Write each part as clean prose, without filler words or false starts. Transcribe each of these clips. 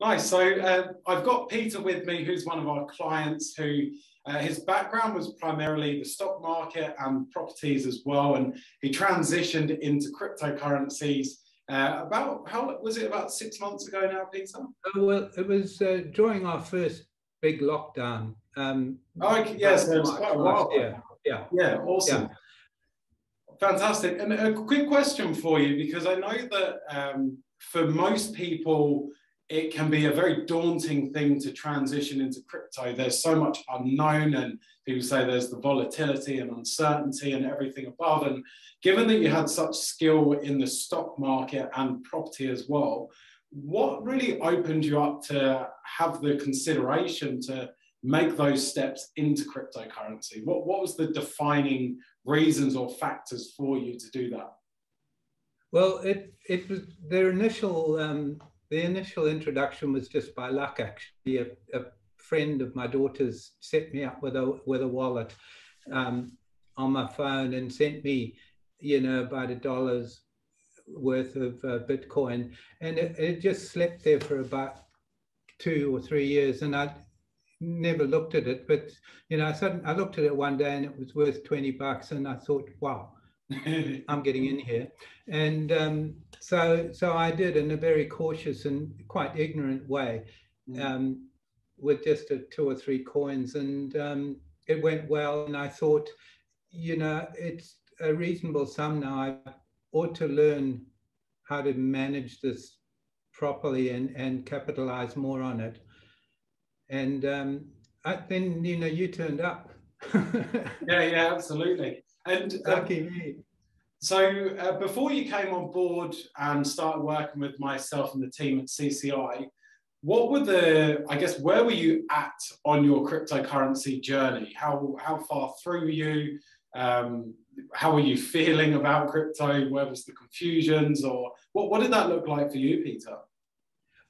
Nice. So I've got Peter with me, who's one of our clients who his background was primarily the stock market and properties as well. And he transitioned into cryptocurrencies about, how was it, about 6 months ago now, Peter? Oh, well, it was during our first big lockdown. Oh, yes, it was quite a while. Yeah. Yeah, awesome. Yeah. Fantastic. And a quick question for you, because I know that for most people, it can be a very daunting thing to transition into crypto. There's so much unknown, and people say there's the volatility and uncertainty and everything above. And given that you had such skill in the stock market and property as well, what really opened you up to have the consideration to make those steps into cryptocurrency? What was the defining reasons or factors for you to do that? Well, it was their initial the initial introduction was just by luck. Actually, a friend of my daughter's set me up with a wallet on my phone and sent me, about $1 worth of Bitcoin, and it just slept there for about 2 or 3 years, and I never looked at it. But I looked at it one day and it was worth $20, and I thought, wow. I'm getting in here. And so I did, in a very cautious and quite ignorant way, with just 2 or 3 coins, and it went well. And I thought, it's a reasonable sum now. I ought to learn how to manage this properly and capitalize more on it. And then you turned up. Yeah, absolutely. And lucky me. So before you came on board and started working with myself and the team at CCI, what were where were you at on your cryptocurrency journey? How far through were you? How were you feeling about crypto? Where was the confusions, or what did that look like for you, Peter?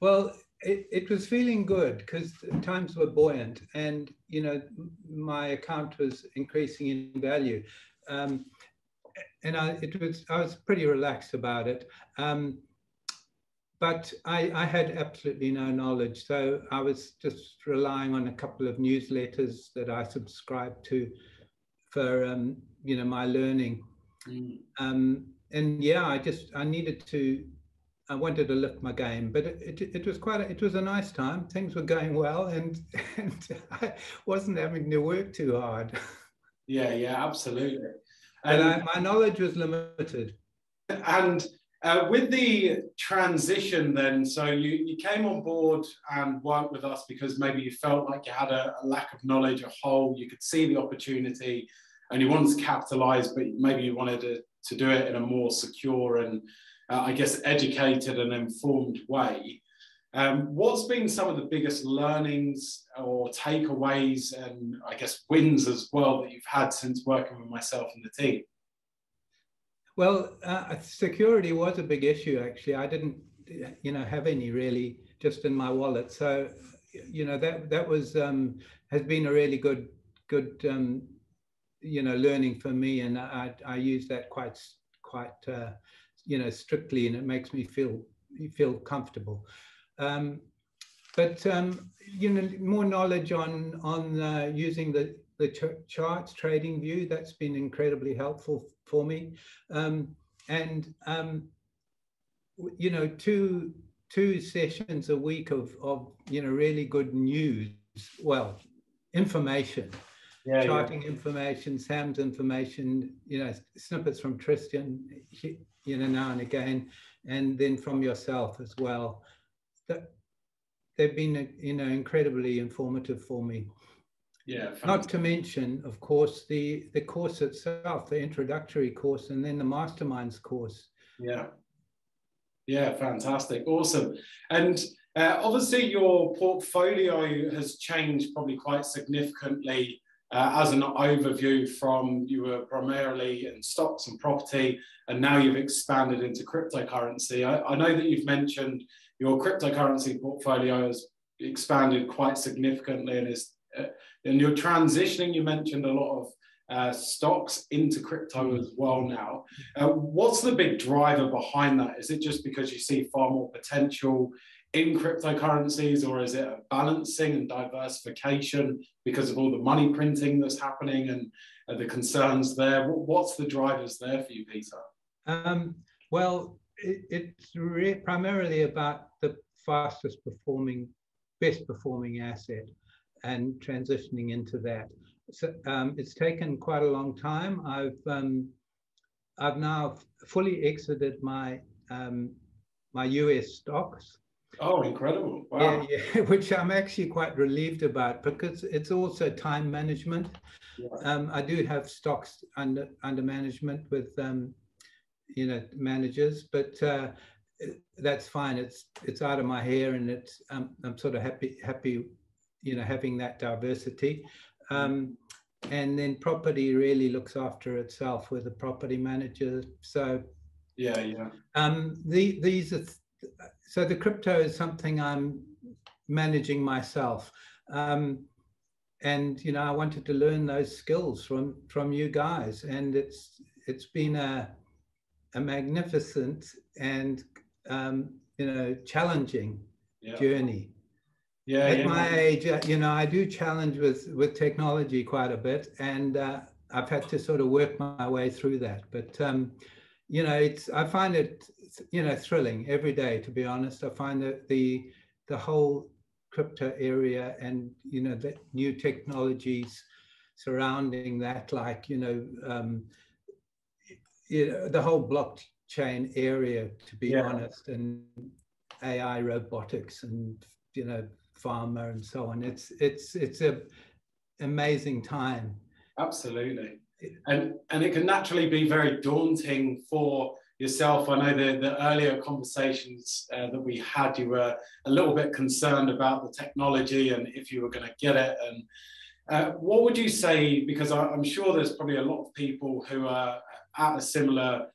Well, it was feeling good because times were buoyant, and my account was increasing in value. And I was pretty relaxed about it, but I had absolutely no knowledge, so I was just relying on a couple of newsletters that I subscribed to for my learning. And yeah, I wanted to lift my game, but it was a nice time. Things were going well, and I wasn't having to work too hard. Yeah, absolutely. But my knowledge was limited. And with the transition then, so you came on board and worked with us because maybe you felt like you had a lack of knowledge, a hole, you could see the opportunity and you wanted to capitalize, but maybe you wanted to do it in a more secure and educated and informed way. What's been some of the biggest learnings or takeaways and wins as well that you've had since working with myself and the team? Well, security was a big issue, actually. I didn't, have any really just in my wallet. So, that was has been a really good learning for me, and I use that quite strictly, and it makes me feel comfortable. But more knowledge on using the charts, trading view, that's been incredibly helpful for me. And two sessions a week of really good news, information. Charting information, Sam's information, snippets from Tristan, now and again, and then from yourself as well. They've been, incredibly informative for me. Yeah. Not to mention, of course, the course itself, the introductory course, and then the masterminds course. Yeah, fantastic, awesome. And obviously, your portfolio has changed probably quite significantly. As an overview, from you were primarily in stocks and property, and now you've expanded into cryptocurrency. I know that you've mentioned your cryptocurrency portfolio has expanded quite significantly, and and you're transitioning. You mentioned a lot of stocks into crypto as well now. What's the big driver behind that? Is it just because you see far more potential in cryptocurrencies, or is it a balancing and diversification because of all the money printing that's happening and the concerns there? What's the drivers there for you, Peter? Well, it's primarily about the fastest performing, best performing asset and transitioning into that. So it's taken quite a long time. I've now fully exited my my US stocks. Oh, incredible! Wow. Yeah, which I'm actually quite relieved about, because it's also time management. Yeah. I do have stocks under management with you know, managers, but that's fine. It's out of my hair, and it's I'm sort of happy, you know, having that diversity. And then property really looks after itself with a property manager. So yeah. These are so the crypto is something I'm managing myself. And you know, I wanted to learn those skills from you guys, and it's been a magnificent and you know, challenging journey. At my age, you know, I do challenge with technology quite a bit, and I've had to sort of work my way through that. But you know, I find it, you know, thrilling every day, to be honest. I find that the whole crypto area, and you know, the new technologies surrounding that, like you know, the whole blockchain area, to be honest, and AI, robotics, and you know, pharma and so on. It's a amazing time. Absolutely. And it can naturally be very daunting for yourself. I know the earlier conversations that we had, you were a little bit concerned about the technology and if you were going to get it. And what would you say, because I'm sure there's probably a lot of people who are at a similar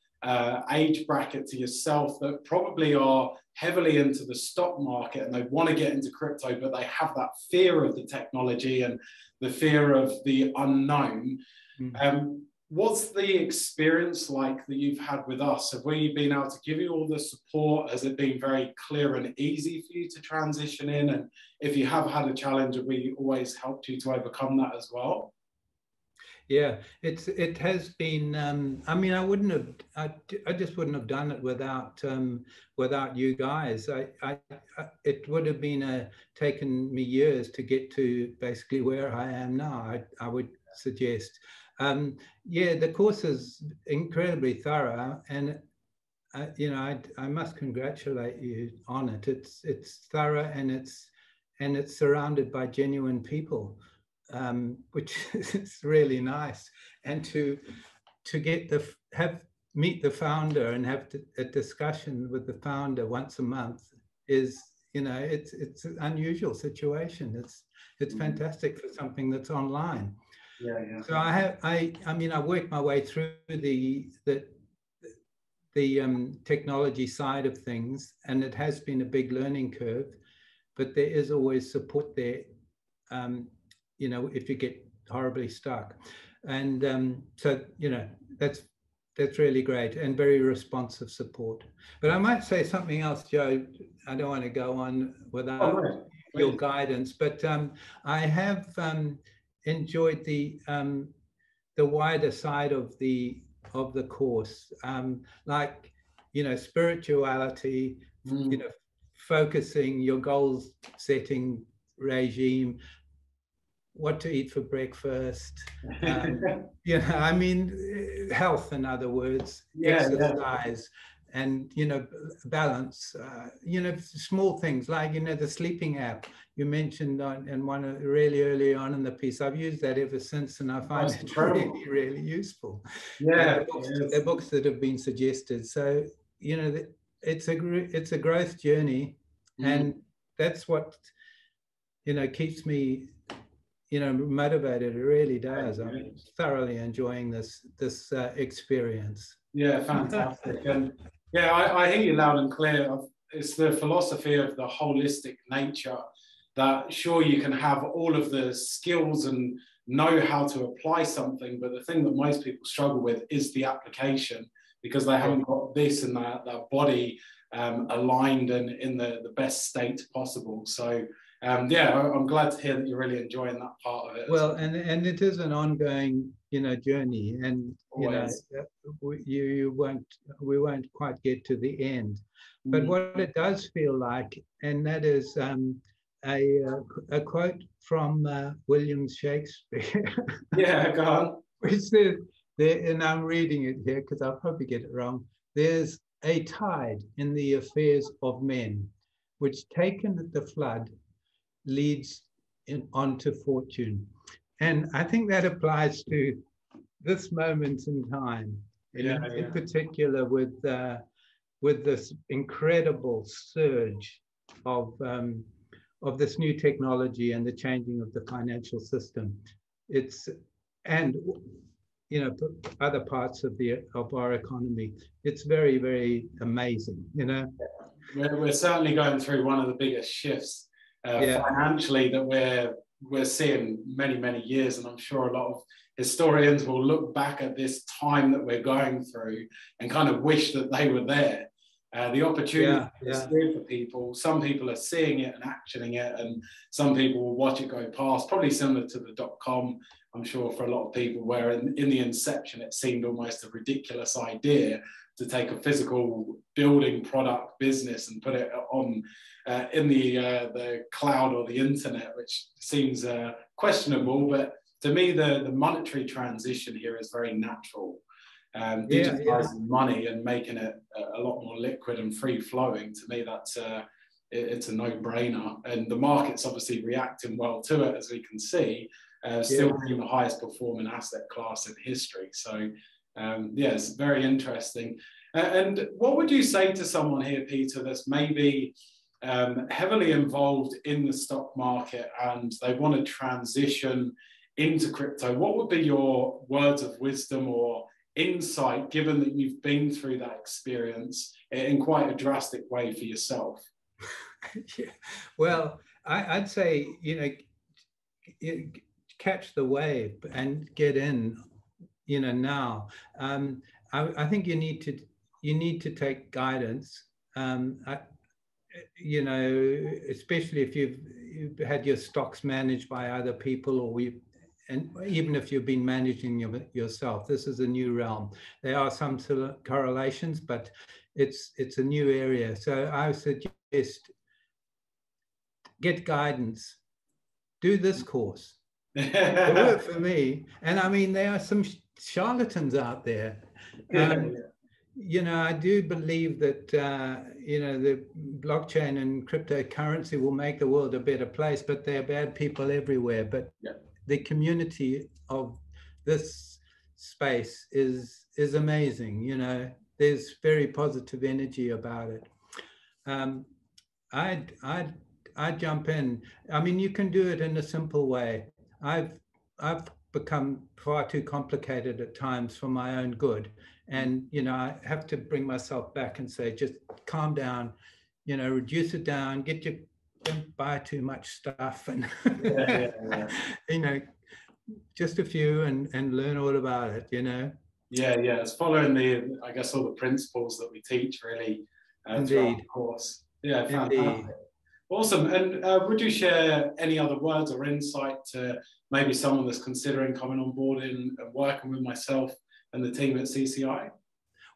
age bracket to yourself that probably are heavily into the stock market and they want to get into crypto, but they have that fear of the technology and the fear of the unknown. What's the experience like that you've had with us? Have we been able to give you all the support? Has it been very clear and easy for you to transition in? And if you have had a challenge, have we always helped you to overcome that as well? Yeah, it has been. I mean, I just wouldn't have done it without you guys. It would have been taken me years to get to basically where I am now. I would suggest. Yeah, the course is incredibly thorough, and you know, I must congratulate you on it. It's thorough, and it's surrounded by genuine people. Which is really nice, and to get meet the founder and have a discussion with the founder once a month is, you know, it's an unusual situation. It's fantastic for something that's online. So I mean, I worked my way through the technology side of things, and it has been a big learning curve, but there is always support there. You know, if you get horribly stuck. And so, you know, that's really great, and very responsive support. But I might say something else, Joe. I don't want to go on without your guidance, but I have enjoyed the wider side of the course, like, you know, spirituality, you know, focusing, your goals setting regime, what to eat for breakfast, you know, I mean, health, in other words, exercise, and, you know, balance, you know, small things like, you know, the sleeping app you mentioned in one really early on in the piece. I've used that ever since, and I find it really, really useful. The books that have been suggested. So, you know, it's a growth journey, and that's what, you know, keeps me, you know, motivated. It really does. I'm thoroughly enjoying this experience. Yeah, fantastic. And yeah, I hear you loud and clear. It's the philosophy of the holistic nature that, sure, you can have all of the skills and know how to apply something, but the thing that most people struggle with is the application, because they haven't got this and that body aligned and in the best state possible. So yeah, I'm glad to hear that you're really enjoying that part of it. Well, and it is an ongoing, journey, and Always. we won't quite get to the end. But Mm. what it does feel like, and that is a quote from William Shakespeare. Yeah, go on. Which says, and I'm reading it here because I'll probably get it wrong. There's a tide in the affairs of men, which taken at the flood leads on to fortune. And I think that applies to this moment in time, in particular with this incredible surge of this new technology and the changing of the financial system. And other parts of our economy. It's very, very amazing. We're certainly going through one of the biggest shifts financially that we're seeing many years, and I'm sure a lot of historians will look back at this time that we're going through and kind of wish that they were there. The opportunity is good for people. Some people are seeing it and actioning it, and some people will watch it go past, probably similar to the .com, I'm sure, for a lot of people, where in the inception it seemed almost a ridiculous idea to take a physical building product business and put it on in the cloud or the internet, which seems questionable. But to me, the monetary transition here is very natural. Digitizing money and making it a lot more liquid and free flowing, to me, that's it's a no-brainer. And the market's obviously reacting well to it, as we can see, still being the highest performing asset class in history. So yeah, it's very interesting. And what would you say to someone here, Peter, that's maybe heavily involved in the stock market and they want to transition into crypto? What would be your words of wisdom or insight, given that you've been through that experience in quite a drastic way for yourself? Well, I'd say, catch the wave and get in, now. I think you need to take guidance, especially if you've had your stocks managed by other people, and even if you've been managing yourself. This is a new realm. There are some correlations, but it's a new area. So I suggest get guidance. Do this course. It worked for me. And I mean, there are some charlatans out there. I do believe that, the blockchain and cryptocurrency will make the world a better place, but there are bad people everywhere. But the community of this space is amazing. There's very positive energy about it. I'd jump in. I mean, you can do it in a simple way. I've become far too complicated at times for my own good. And, I have to bring myself back and say, just calm down, reduce it down, don't buy too much stuff, and, just a few and learn all about it, Yeah, it's following I guess, all the principles that we teach really throughout the course. Yeah, fantastic. Indeed. Awesome. And would you share any other words or insight to maybe someone that's considering coming on board and working with myself and the team at CCI?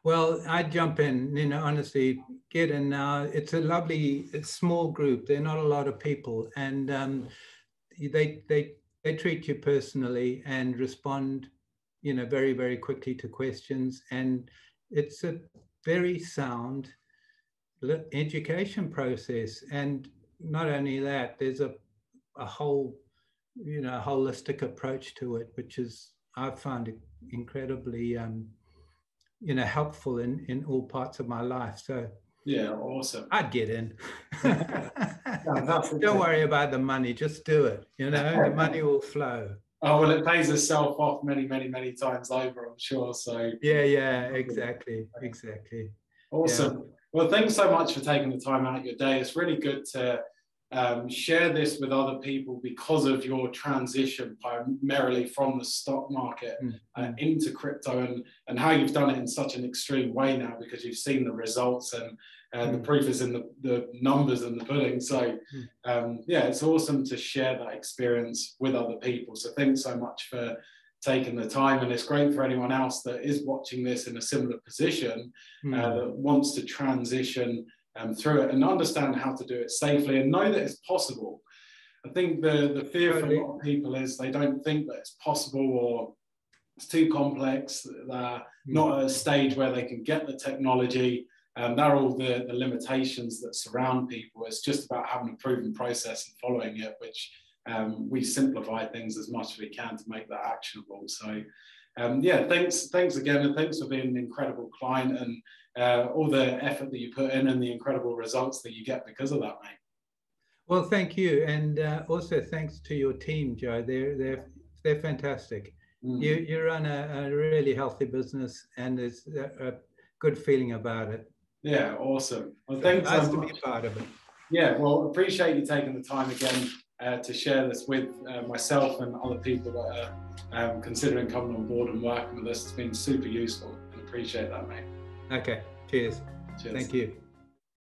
Well, I'd jump in, honestly, get in now. It's a lovely, small group. They're not a lot of people, and they treat you personally and respond, very, very quickly to questions. And it's a very sound education process. And not only that, there's a whole, holistic approach to it, which is, I've found it incredibly, helpful in all parts of my life. So yeah, awesome. I'd get in. Don't worry about the money, just do it. The money will flow. Oh, well, it pays itself off many times over, I'm sure. So yeah, exactly. Awesome. Yeah. Well, thanks so much for taking the time out of your day. It's really good to share this with other people because of your transition primarily from the stock market into crypto, and how you've done it in such an extreme way now, because you've seen the results The proof is in the numbers and the pudding. So yeah, it's awesome to share that experience with other people. So thanks so much for taking the time, and it's great for anyone else that is watching this in a similar position that wants to transition through it and understand how to do it safely and know that it's possible. I think the fear for a lot of people is they don't think that it's possible, or it's too complex. They're not at a stage where they can get the technology. They're all the limitations that surround people. It's just about having a proven process and following it, which we simplify things as much as we can to make that actionable. So yeah, thanks again, and thanks for being an incredible client, and all the effort that you put in and the incredible results that you get because of that, mate. Well, thank you, and also thanks to your team, Joe. They're fantastic. You run a really healthy business, and there's a good feeling about it. Yeah, awesome. Well, thanks nice so much. To be part of it. Yeah, well, appreciate you taking the time again to share this with myself and other people that are considering coming on board and working with us. It's been super useful, and appreciate that, mate. Okay, cheers. Cheers. Thank you.